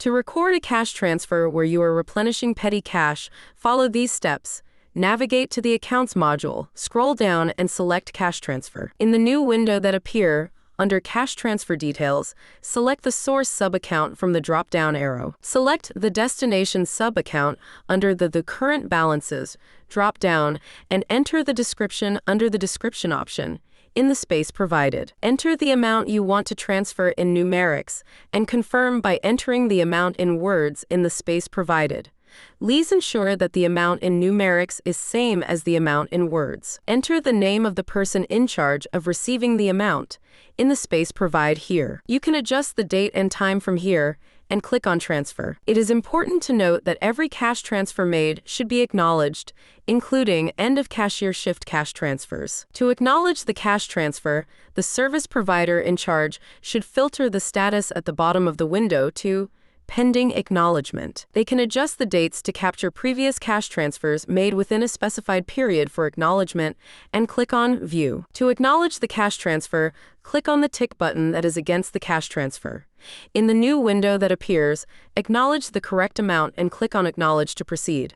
To record a cash transfer where you are replenishing petty cash, follow these steps. Navigate to the Accounts module, scroll down and select Cash Transfer. In the new window that appear, under Cash Transfer Details, select the Source sub-account from the drop-down arrow. Select the Destination sub-account under the Current Balances drop-down and enter the description under the Description option in the space provided. Enter the amount you want to transfer in numerics and confirm by entering the amount in words in the space provided. Please ensure that the amount in numerics is same as the amount in words. Enter the name of the person in charge of receiving the amount in the space provided here. You can adjust the date and time from here and click on Transfer. It is important to note that every cash transfer made should be acknowledged, including end-of-cashier shift cash transfers. To acknowledge the cash transfer, the service provider in charge should filter the status at the bottom of the window to Pending Acknowledgement. They can adjust the dates to capture previous cash transfers made within a specified period for acknowledgement and click on View. To acknowledge the cash transfer, click on the tick button that is against the cash transfer. In the new window that appears, acknowledge the correct amount and click on Acknowledge to proceed.